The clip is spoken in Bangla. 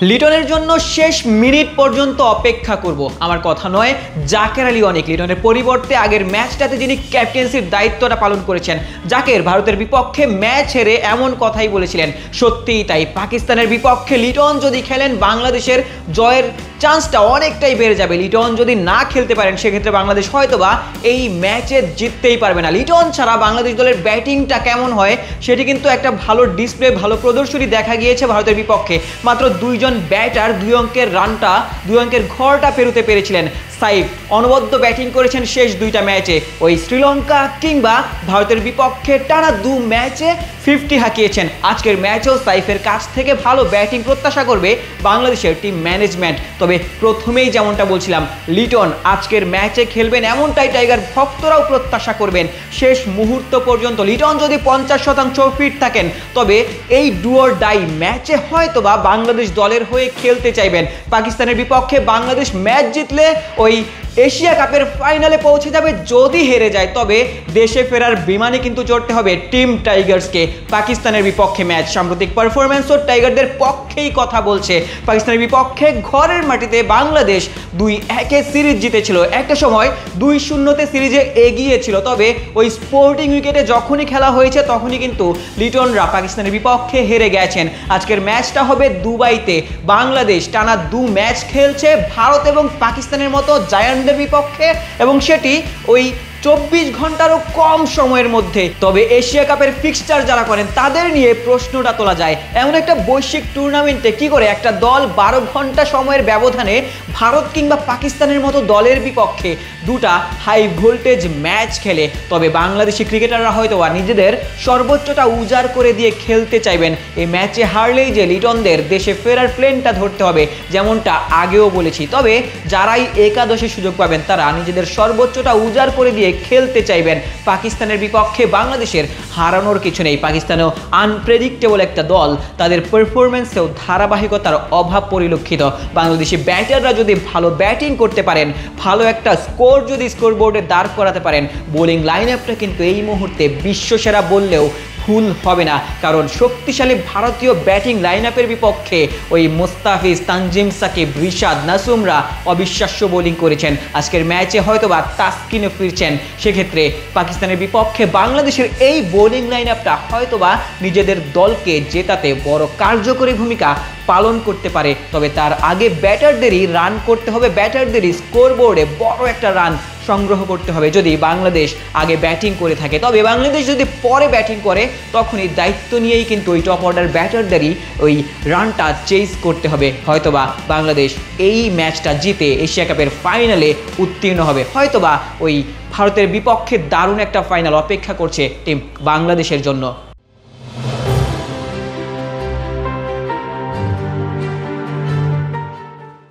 লিটনের জন্য শেষ মিনিট পর্যন্ত অপেক্ষা করব আমার কথা নয়। জাকের আলী অনেক লিটনের পরিবর্তে আগের ম্যাচটাতে যিনি ক্যাপ্টেন্সির দায়িত্বটা পালন করেছেন, জাকের ভারতের বিপক্ষে ম্যাচ হেরে এমন কথাই বলেছিলেন, সত্যিই তাই। পাকিস্তানের বিপক্ষে লিটন যদি খেলেন বাংলাদেশের জয়ের চান্সটা অনেকটাই বেড়ে যাবে। লিটন যদি না খেলতে পারেন সেক্ষেত্রে বাংলাদেশ হয়তোবা এই ম্যাচে জিততেই পারবে না। লিটন ছাড়া বাংলাদেশ দলের ব্যাটিংটা কেমন হয় সেটি কিন্তু একটা ভালো ডিসপ্লে, ভালো প্রদর্শনী দেখা গিয়েছে ভারতের বিপক্ষে। মাত্র দুইজন ব্যাটার দুই অঙ্কের ঘরটা পেরোতে পেরেছিলেন। সাইফ অনবদ্য ব্যাটিং করেছেন শেষ দুইটা ম্যাচে, ওই শ্রীলঙ্কা কিংবা ভারতের বিপক্ষে টানা দু ম্যাচে 50 হাঁকিয়েছেন। আজকের ম্যাচেও সাইফের কাছ থেকে ভালো ব্যাটিং প্রত্যাশা করবে বাংলাদেশের টিম ম্যানেজমেন্ট। তবে প্রথমেই যেমনটা বলছিলাম, লিটন আজকের ম্যাচে খেলবেন এমনটাই টাইগার ভক্তরাও প্রত্যাশা করবেন। শেষ মুহূর্ত পর্যন্ত লিটন যদি 50% ফিট থাকেন তবে এই ডু অর ডাই ম্যাচে হয়তোবা বাংলাদেশ দলের হয়ে খেলতে চাইবেন। পাকিস্তানের বিপক্ষে বাংলাদেশ ম্যাচ জিতলে ওই এশিয়া কাপের ফাইনালে পৌঁছে যাবে। যদি হেরে যায় তবে দেশে ফেরার বিমানে কিন্তু চড়তে হবে টিম টাইগার্সকে। পাকিস্তানের বিপক্ষে ম্যাচ সাম্প্রতিক পারফরম্যান্সও টাইগারদের পক্ষেই কথা বলছে। পাকিস্তানের বিপক্ষে ঘরের মাটিতে বাংলাদেশ 2-1 সিরিজ জিতেছিল, একটা সময় 2-0 সিরিজে এগিয়েছিল। তবে ওই স্পোর্টিং উইকেটে যখনই খেলা হয়েছে তখনই কিন্তু লিটনরা পাকিস্তানের বিপক্ষে হেরে গেছেন। আজকের ম্যাচটা হবে দুবাইতে। বাংলাদেশ টানা 2 ম্যাচ খেলছে ভারত এবং পাকিস্তানের মতো জায়ান্ট বিপক্ষে, এবং সেটি ওই 24 ঘন্টারও কম সময়ের মধ্যে। তবে এশিয়া কাপের ফিক্সচার যারা করেন তাদের নিয়ে প্রশ্নটা তোলা যায়, এমন একটা বৈশ্বিক টুর্নামেন্টে কি করে একটা দল 12 ঘন্টা সময়ের ব্যবধানে ভারত কিংবা পাকিস্তানের মতো দলের বিপক্ষে দুটা হাই ভোল্টেজ ম্যাচ খেলে। তবে বাংলাদেশি ক্রিকেটাররা হয়তো নিজেদের সর্বোচ্চটা উজাড় করে দিয়ে খেলতে চাইবেন। এই ম্যাচে হারলেই যে লিটনদের দেশে ফেরার প্লেনটা ধরতে হবে, যেমনটা আগেও বলেছি। তবে যারাই একাদশে সুযোগ পাবেন তারা নিজেদের সর্বোচ্চটা উজাড় করে দিয়ে খেলতে চাইবেন। পাকিস্তানের বিপক্ষে বাংলাদেশের হারানোর কিছু নেই। পাকিস্তানও আনপ্রেডিক্টেবল একটা দল, তাদের পারফরমেন্সেও ধারাবাহিকতার অভাব পরিলক্ষিত। বাংলাদেশি ব্যাটাররা যদি ভালো ব্যাটিং করতে পারেন, ভালো একটা স্কোর যদি স্কোরবোর্ডে দাঁড় করাতে পারেন, বোলিং লাইন আপটা কিন্তু এই মুহূর্তে বিশ্বসেরা বললেও ভুল হবে না। কারণ শক্তিশালী ভারতীয় ব্যাটিং লাইন আপের বিপক্ষে ওই মুস্তাফিজ, তানজিম সাকিব, রিশাদ, নাসুমরা অবিশ্বাস্য বোলিং করেছেন। আজকের ম্যাচে হয়তোবা তাসকিনও ফিরছেন। সেক্ষেত্রে পাকিস্তানের বিপক্ষে বাংলাদেশের এই বোলিং লাইন আপটা হয়তোবা নিজেদের দলকে জেতাতে বড় কার্যকরী ভূমিকা পালন করতে পারে। তবে তার আগে ব্যাটারদেরই রান করতে হবে, ব্যাটারদেরই স্কোরবোর্ডে বড় একটা রান সংগ্রহ করতে হবে যদি বাংলাদেশ আগে ব্যাটিং করে থাকে। তবে বাংলাদেশ যদি পরে ব্যাটিং করে তখনই দায়িত্ব নিয়েই কিন্তু ওই টপ অর্ডার ব্যাটারদেরই ওই রানটা চেজ করতে হবে। হয়তোবা বাংলাদেশ এই ম্যাচটা জিতে এশিয়া কাপের ফাইনালে উত্তীর্ণ হবে। হয়তোবা ওই ভারতের বিপক্ষে দারুণ একটা ফাইনাল অপেক্ষা করছে টিম বাংলাদেশের জন্য।